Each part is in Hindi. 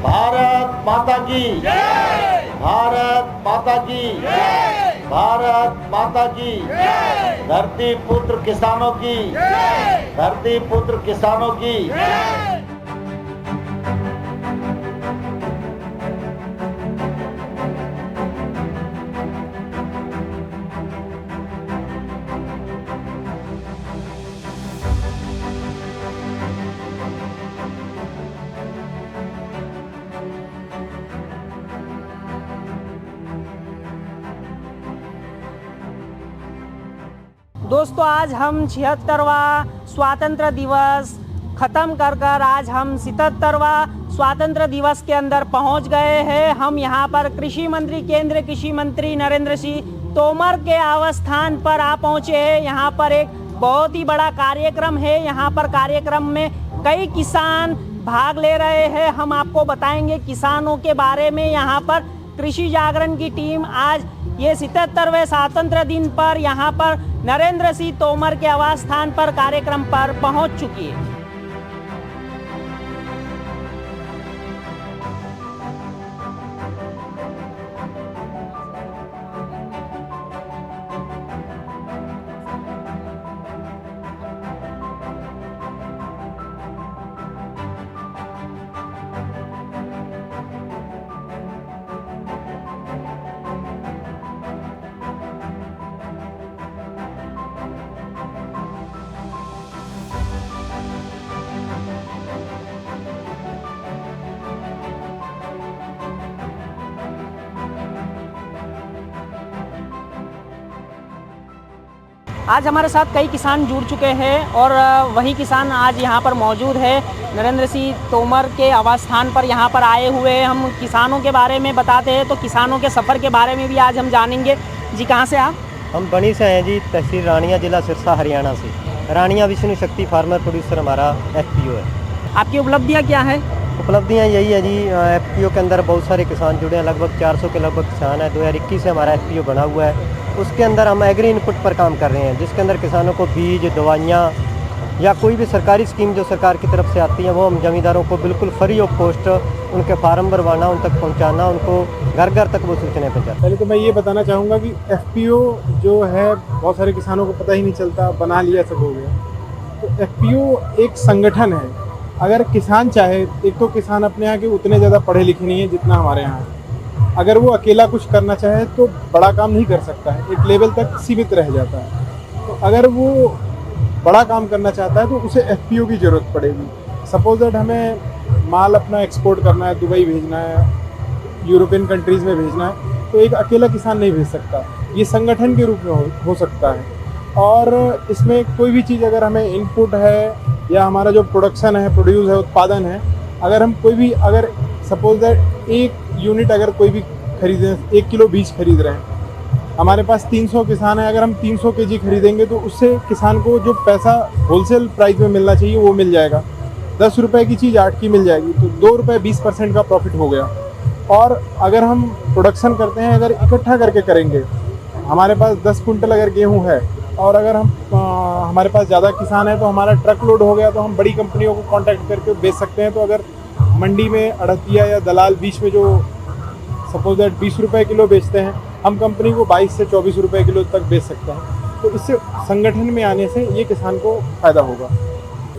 भारत माता की जय। भारत माता की जय। भारत माता की जय। धरती पुत्र किसानों की जय। धरती पुत्र किसानों की जय। दोस्तों, आज हम 76वां स्वतंत्र दिवस ख़त्म कर आज हम 77वां स्वतंत्र दिवस के अंदर पहुंच गए हैं। हम यहां पर कृषि मंत्री, केंद्रीय कृषि मंत्री नरेंद्र सिंह तोमर के आवास स्थान पर आ पहुंचे हैं। यहां पर एक बहुत ही बड़ा कार्यक्रम है। यहां पर कार्यक्रम में कई किसान भाग ले रहे हैं। हम आपको बताएंगे किसानों के बारे में। यहां पर कृषि जागरण की टीम आज ये 77वें स्वतंत्र दिन पर यहाँ पर नरेंद्र सिंह तोमर के आवास स्थान पर कार्यक्रम पर पहुँच चुकी है। आज हमारे साथ कई किसान जुड़ चुके हैं और वही किसान आज यहाँ पर मौजूद है। नरेंद्र सिंह तोमर के आवास स्थान पर यहाँ पर आए हुए हैं। हम किसानों के बारे में बताते हैं तो किसानों के सफ़र के बारे में भी आज हम जानेंगे। जी, कहाँ से आप? हम बनी से हैं जी, तहसील रानिया, जिला सिरसा, हरियाणा से। रानिया विष्णु शक्ति फार्मर प्रोड्यूसर हमारा FPO है। आपकी उपलब्धियाँ क्या है? उपलब्धियाँ यही है जी, FPO के अंदर बहुत सारे किसान जुड़े हैं, लगभग 400 के लगभग किसान हैं। 2021 से हमारा FPO बना हुआ है। उसके अंदर हम एग्री इनपुट पर काम कर रहे हैं, जिसके अंदर किसानों को बीज, दवाइयाँ या कोई भी सरकारी स्कीम जो सरकार की तरफ से आती है वो हम जमींदारों को बिल्कुल फ्री ऑफ कॉस्ट उनके फार्म भरवाना, उन तक पहुँचाना, उनको घर घर तक वो सूचनाएँ पहुँचाना। पहले तो मैं ये बताना चाहूँगा कि FPO जो है बहुत सारे किसानों को पता ही नहीं चलता, बना लिया सब हो गया। तो FPO एक संगठन है। अगर किसान चाहे, एक तो किसान अपने यहाँ के उतने ज़्यादा पढ़े लिखे नहीं है जितना हमारे यहाँ है। अगर वो अकेला कुछ करना चाहे तो बड़ा काम नहीं कर सकता है, एक लेवल तक सीमित रह जाता है। तो अगर वो बड़ा काम करना चाहता है तो उसे FPO की ज़रूरत पड़ेगी। सपोज दैट हमें माल अपना एक्सपोर्ट करना है, दुबई भेजना है, यूरोपियन कंट्रीज़ में भेजना है, तो एक अकेला किसान नहीं भेज सकता। ये संगठन के रूप में हो सकता है। और इसमें कोई भी चीज़ अगर हमें इनपुट है या हमारा जो प्रोडक्शन है, प्रोड्यूस है, उत्पादन है, अगर हम कोई भी, अगर सपोज दैट एक यूनिट अगर कोई भी खरीदें, 1 किलो बीज खरीद रहे हैं, हमारे पास 300 किसान हैं, अगर हम 300 kg खरीदेंगे तो उससे किसान को जो पैसा होलसेल प्राइस में मिलना चाहिए वो मिल जाएगा। 10 रुपये की चीज़ 8 की मिल जाएगी, तो 2 रुपये 20% का प्रॉफिट हो गया। और अगर हम प्रोडक्शन करते हैं, अगर इकट्ठा करके करेंगे, हमारे पास 10 कुंटल अगर गेहूँ है और अगर हम हमारे पास ज़्यादा किसान है तो हमारा ट्रक लोड हो गया तो हम बड़ी कंपनियों को कांटेक्ट करके बेच सकते हैं। तो अगर मंडी में अड़तिया या दलाल बीच में जो सपोज दैट 20 रुपये किलो बेचते हैं, हम कंपनी को 22 से 24 रुपये किलो तक बेच सकते हैं। तो इससे संगठन में आने से ये किसान को फ़ायदा होगा।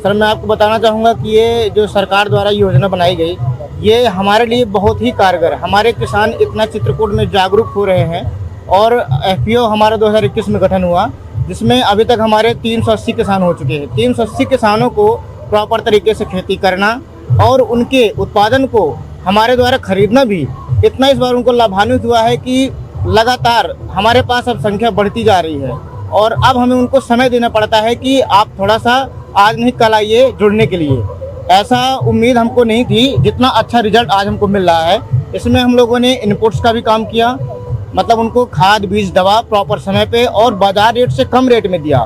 सर, मैं आपको बताना चाहूँगा कि ये जो सरकार द्वारा योजना बनाई गई, ये हमारे लिए बहुत ही कारगर है। हमारे किसान इतना चित्रकूट में जागरूक हो रहे हैं और FPO हमारा 2021 में गठन हुआ, जिसमें अभी तक हमारे 380 किसान हो चुके हैं। 380 किसानों को प्रॉपर तरीके से खेती करना और उनके उत्पादन को हमारे द्वारा खरीदना भी इतना इस बार उनको लाभान्वित हुआ है कि लगातार हमारे पास अब संख्या बढ़ती जा रही है। और अब हमें उनको समय देना पड़ता है कि आप थोड़ा सा आज नहीं कल आइए जुड़ने के लिए। ऐसा उम्मीद हमको नहीं थी, जितना अच्छा रिजल्ट आज हमको मिल रहा है। इसमें हम लोगों ने इनपुट्स का भी काम किया, मतलब उनको खाद, बीज, दवा प्रॉपर समय पे और बाजार रेट से कम रेट में दिया।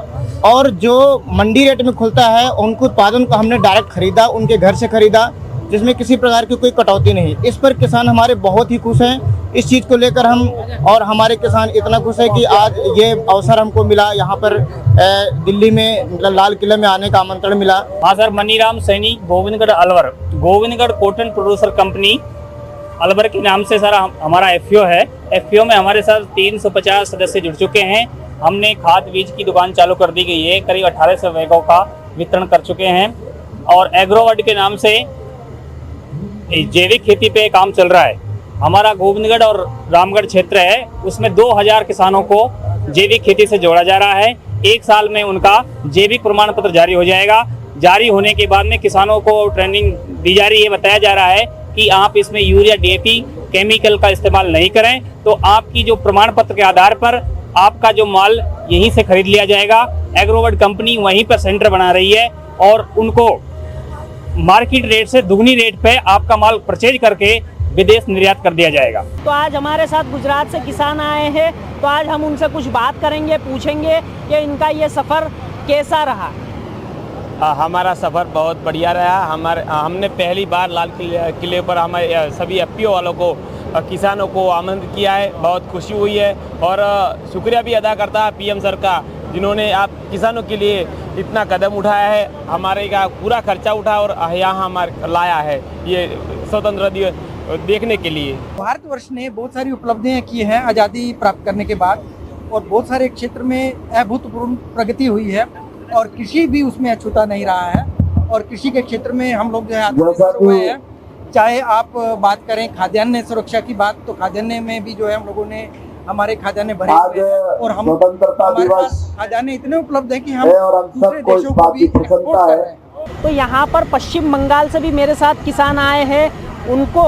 और जो मंडी रेट में खुलता है उनको उत्पादन को हमने डायरेक्ट खरीदा, उनके घर से खरीदा। जिसमें किसी प्रकार की कोई कटौती नहीं। इस पर किसान हमारे बहुत ही खुश हैं। इस चीज़ को लेकर हम और हमारे किसान इतना खुश है कि आज ये अवसर हमको मिला, यहाँ पर दिल्ली में मतलब लाल किले में आने का आमंत्रण मिला। हाँ sir, Maniram Saini, Govindgarh Alwar, Govindgarh cotton producer company Alwar के नाम से सर हमारा एफपीओ है। एफपीओ में हमारे साथ 350 सदस्य जुड़ चुके हैं। हमने खाद बीज की दुकान चालू कर दी गई है, करीब 1800 बैगों का वितरण कर चुके हैं। और एग्रोवर्ड के नाम से जैविक खेती पे काम चल रहा है। हमारा गोविंदगढ़ और रामगढ़ क्षेत्र है, उसमें 2000 किसानों को जैविक खेती से जोड़ा जा रहा है। 1 साल में उनका जैविक प्रमाण पत्र जारी हो जाएगा। जारी होने के बाद में किसानों को ट्रेनिंग दी जा रही है। बताया जा रहा है कि आप इसमें यूरिया, डीएपी, केमिकल का इस्तेमाल नहीं करें, तो आपकी जो प्रमाण पत्र के आधार पर आपका जो माल यहीं से खरीद लिया जाएगा। एग्रोवर्ड कंपनी वहीं पर सेंटर बना रही है और उनको मार्केट रेट से दुगनी रेट पे आपका माल परचेज करके विदेश निर्यात कर दिया जाएगा। तो आज हमारे साथ गुजरात से किसान आए हैं, तो आज हम उनसे कुछ बात करेंगे, पूछेंगे कि इनका ये सफ़र कैसा रहा। हमारा सफ़र बहुत बढ़िया रहा। हमने पहली बार लाल किले पर हमारे सभी एफपीओ वालों को, किसानों को आमंत्रित किया है। बहुत खुशी हुई है और शुक्रिया भी अदा करता है पीएम सर का, जिन्होंने आप किसानों के लिए इतना कदम उठाया है। हमारे का पूरा खर्चा उठा और यहाँ हमारे लाया है ये स्वतंत्र दिवस देखने के लिए। भारतवर्ष ने बहुत सारी उपलब्धियां की हैं आज़ादी प्राप्त करने के बाद, और बहुत सारे क्षेत्र में अभूतपूर्व प्रगति हुई है और कृषि भी उसमें अछूता नहीं रहा है। और कृषि के क्षेत्र में हम लोग जो है आत्मनिर्भर हुए हैं। चाहे आप बात करें खाद्यान्न सुरक्षा की बात, तो खाद्यान्न में भी जो है हम लोगों ने हमारे खाद्यान्न भरे हुए हैं और हम हमारे पास खाद्यान्न इतने उपलब्ध है कि हम दूसरे देशों को भी एक्सपोर्ट कर रहे हैं। तो यहाँ पर पश्चिम बंगाल से भी मेरे साथ किसान आए हैं। उनको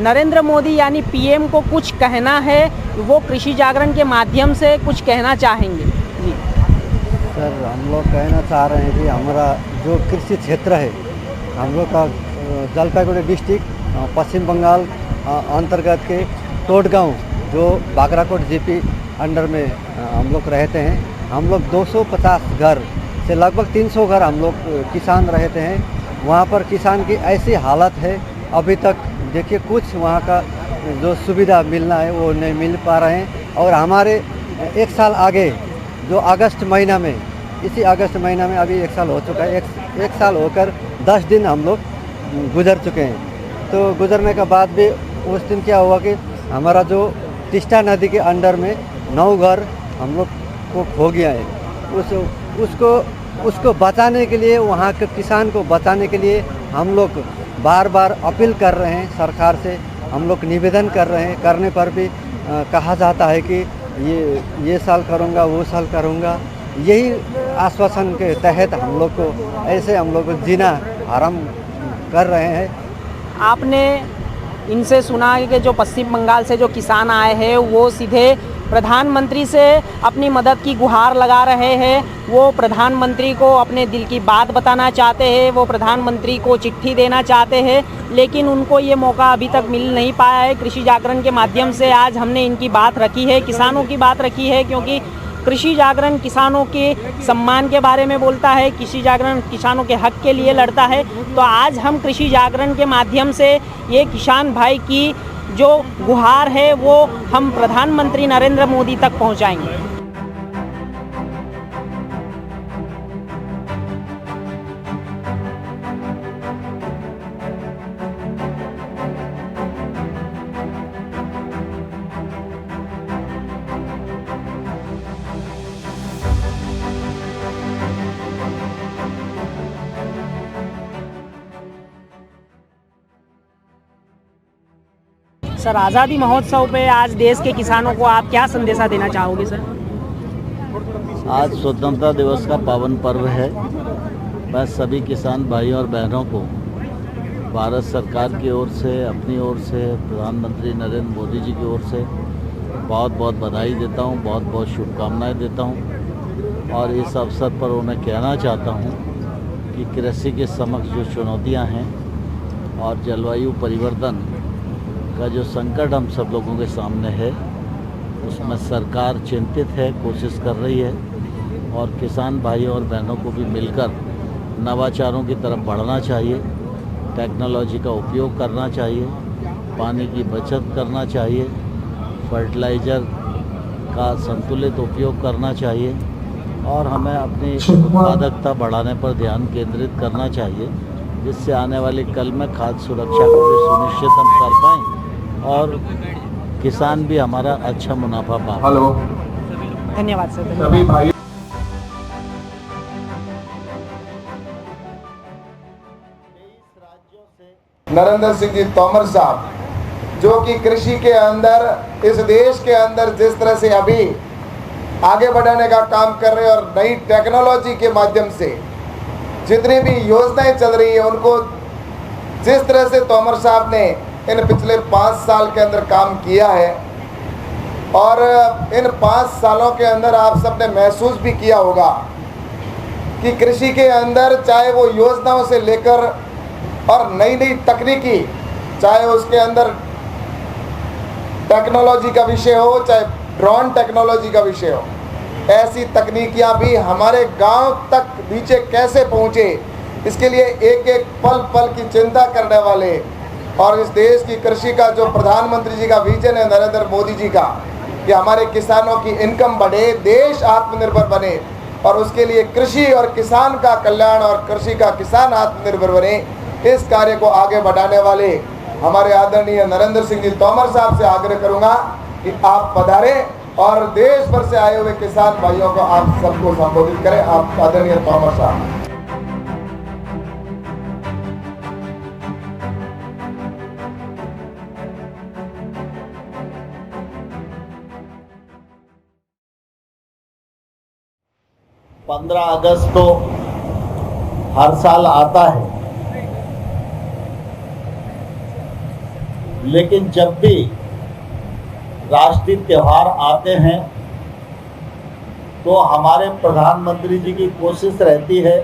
नरेंद्र मोदी यानी पीएम को कुछ कहना है, वो कृषि जागरण के माध्यम से कुछ कहना चाहेंगे। जी सर, हम लोग कहना चाह रहे हैं कि हमारा जो कृषि क्षेत्र है, हम लोग का जलपाईगुड़ी डिस्ट्रिक्ट पश्चिम बंगाल अंतर्गत के टोटगांव जो बागराकोट जीपी अंडर में हम लोग रहते हैं। हम लोग 250 घर से लगभग 300 घर हम लोग किसान रहते हैं। वहाँ पर किसान की ऐसी हालत है, अभी तक देखिए कुछ वहाँ का जो सुविधा मिलना है वो नहीं मिल पा रहे हैं। और हमारे 1 साल आगे जो अगस्त महीना में, इसी अगस्त महीना में अभी 1 साल हो चुका है। एक साल होकर 10 दिन हम लोग गुजर चुके हैं। तो गुजरने के बाद भी उस दिन क्या हुआ कि हमारा जो तिस्ता नदी के अंडर में 9 घर हम लोग को खो गया है। उसको बचाने के लिए, वहाँ के किसान को बचाने के लिए हम लोग बार बार अपील कर रहे हैं सरकार से। हम लोग निवेदन कर रहे हैं, करने पर भी कहा जाता है कि ये साल करूँगा, वो साल करूँगा। यही आश्वासन के तहत हम लोग को ऐसे हम लोग को जीना आराम कर रहे हैं। आपने इनसे सुना है कि जो पश्चिम बंगाल से जो किसान आए हैं वो सीधे प्रधानमंत्री से अपनी मदद की गुहार लगा रहे हैं। वो प्रधानमंत्री को अपने दिल की बात बताना चाहते हैं, वो प्रधानमंत्री को चिट्ठी देना चाहते हैं, लेकिन उनको ये मौका अभी तक मिल नहीं पाया है। कृषि जागरण के माध्यम से आज हमने इनकी बात रखी है, किसानों की बात रखी है, क्योंकि कृषि जागरण किसानों के सम्मान के बारे में बोलता है, कृषि जागरण किसानों के हक के लिए लड़ता है। तो आज हम कृषि जागरण के माध्यम से ये किसान भाई की जो गुहार है वो हम प्रधानमंत्री नरेंद्र मोदी तक पहुंचाएंगे। सर, आज़ादी महोत्सव पे आज देश के किसानों को आप क्या संदेशा देना चाहोगे सर? आज स्वतंत्रता दिवस का पावन पर्व है। मैं सभी किसान भाइयों और बहनों को भारत सरकार की ओर से, अपनी ओर से, प्रधानमंत्री नरेंद्र मोदी जी की ओर से बहुत बहुत बधाई देता हूं, बहुत बहुत शुभकामनाएं देता हूं। और इस अवसर पर उन्हें कहना चाहता हूं कि कृषि के समक्ष जो चुनौतियां हैं और जलवायु परिवर्तन का जो संकट हम सब लोगों के सामने है, उसमें सरकार चिंतित है, कोशिश कर रही है। और किसान भाइयों और बहनों को भी मिलकर नवाचारों की तरफ बढ़ना चाहिए। टेक्नोलॉजी का उपयोग करना चाहिए, पानी की बचत करना चाहिए, फर्टिलाइज़र का संतुलित उपयोग करना चाहिए और हमें अपनी उत्पादकता बढ़ाने पर ध्यान केंद्रित करना चाहिए, जिससे आने वाले कल में खाद्य सुरक्षा को भी सुनिश्चित हम कर पाएँ और किसान भी हमारा अच्छा मुनाफा पा पाए। धन्यवाद सर। सभी भाई नरेंद्र सिंह जी तोमर साहब, जो कि कृषि के अंदर इस देश के अंदर जिस तरह से अभी आगे बढ़ाने का काम कर रहे हैं और नई टेक्नोलॉजी के माध्यम से जितनी भी योजनाएं चल रही है, उनको जिस तरह से तोमर साहब ने इन पिछले 5 साल के अंदर काम किया है और इन 5 सालों के अंदर आप सबने महसूस भी किया होगा कि कृषि के अंदर चाहे वो योजनाओं से लेकर और नई नई तकनीकी, चाहे उसके अंदर टेक्नोलॉजी का विषय हो, चाहे ड्रोन टेक्नोलॉजी का विषय हो, ऐसी तकनीकियां भी हमारे गांव तक नीचे कैसे पहुंचे, इसके लिए एक एक पल पल की चिंता करने वाले और इस देश की कृषि का जो प्रधानमंत्री जी का विजन है नरेंद्र मोदी जी का, कि हमारे किसानों की इनकम बढ़े, देश आत्मनिर्भर बने और उसके लिए कृषि और किसान का कल्याण और कृषि का किसान आत्मनिर्भर बने, इस कार्य को आगे बढ़ाने वाले हमारे आदरणीय नरेंद्र सिंह जी तोमर साहब से आग्रह करूंगा कि आप पधारें और देश भर से आए हुए किसान भाइयों को आप सबको संबोधित करें। आप आदरणीय तोमर साहब। पंद्रह अगस्त तो हर साल आता है, लेकिन जब भी राष्ट्रीय त्यौहार आते हैं तो हमारे प्रधानमंत्री जी की कोशिश रहती है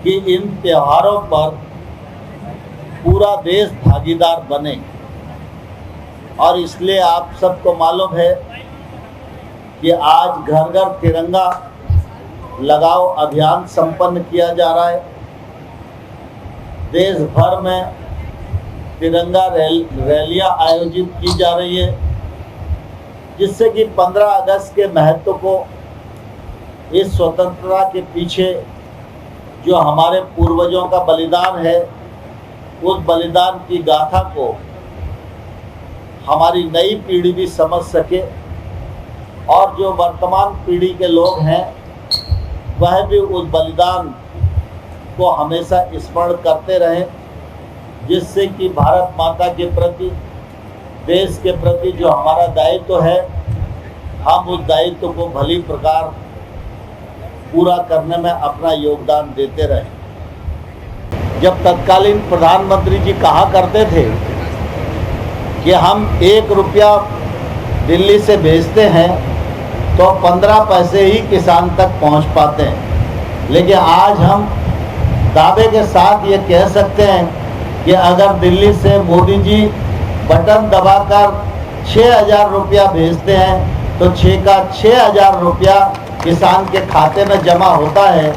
कि इन त्योहारों पर पूरा देश भागीदार बने और इसलिए आप सबको मालूम है कि आज घर घर तिरंगा लगाओ अभियान संपन्न किया जा रहा है। देश भर में तिरंगा रैलियां आयोजित की जा रही है, जिससे कि 15 अगस्त के महत्व को, इस स्वतंत्रता के पीछे जो हमारे पूर्वजों का बलिदान है, उस बलिदान की गाथा को हमारी नई पीढ़ी भी समझ सके और जो वर्तमान पीढ़ी के लोग हैं वह भी उस बलिदान को हमेशा स्मरण करते रहें, जिससे कि भारत माता के प्रति, देश के प्रति जो हमारा दायित्व है, हम उस दायित्व को भली प्रकार पूरा करने में अपना योगदान देते रहें। जब तत्कालीन प्रधानमंत्री जी कहा करते थे कि हम 1 रुपया दिल्ली से भेजते हैं तो 15 पैसे ही किसान तक पहुंच पाते हैं, लेकिन आज हम दावे के साथ ये कह सकते हैं कि अगर दिल्ली से मोदी जी बटन दबाकर 6,000 रुपया भेजते हैं तो 6,000 रुपया किसान के खाते में जमा होता है।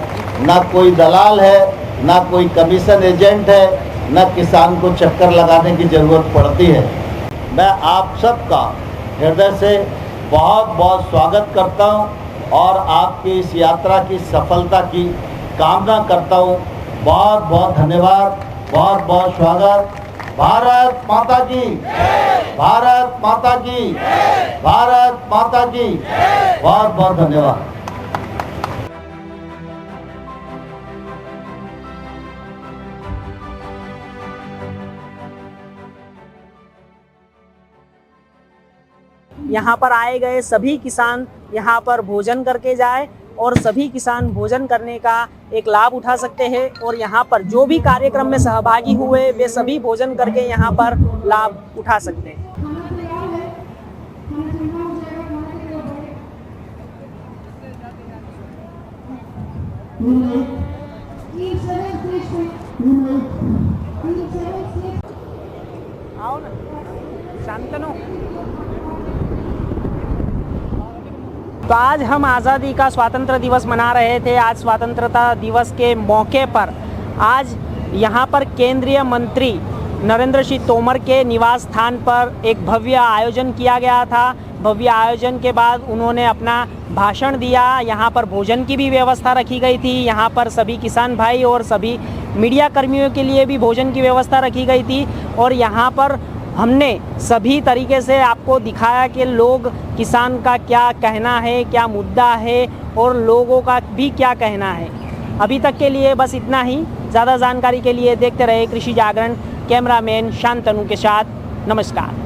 ना कोई दलाल है, ना कोई कमीशन एजेंट है, ना किसान को चक्कर लगाने की ज़रूरत पड़ती है। मैं आप सबका हृदय से बहुत बहुत स्वागत करता हूं और आपकी इस यात्रा की सफलता की कामना करता हूं। बहुत बहुत धन्यवाद, बहुत बहुत स्वागत। भारत माता की, भारत माता की, भारत माता की। बहुत बहुत धन्यवाद। यहाँ पर आए गए सभी किसान यहाँ पर भोजन करके जाए और सभी किसान भोजन करने का एक लाभ उठा सकते हैं और यहाँ पर जो भी कार्यक्रम में सहभागी हुए वे सभी भोजन करके यहाँ पर लाभ उठा सकते हैं। आओ ना, शांतनु। तो आज हम आज़ादी का स्वतंत्र दिवस मना रहे थे। आज स्वतंत्रता दिवस के मौके पर आज यहाँ पर केंद्रीय मंत्री नरेंद्र सिंह तोमर के निवास स्थान पर एक भव्य आयोजन किया गया था। भव्य आयोजन के बाद उन्होंने अपना भाषण दिया। यहाँ पर भोजन की भी व्यवस्था रखी गई थी। यहाँ पर सभी किसान भाई और सभी मीडिया कर्मियों के लिए भी भोजन की व्यवस्था रखी गई थी। और यहाँ पर हमने सभी तरीके से आपको दिखाया कि लोग किसान का क्या कहना है, क्या मुद्दा है और लोगों का भी क्या कहना है। अभी तक के लिए बस इतना ही। ज़्यादा जानकारी के लिए देखते रहे कृषि जागरण। कैमरामैन शांतनु के साथ नमस्कार।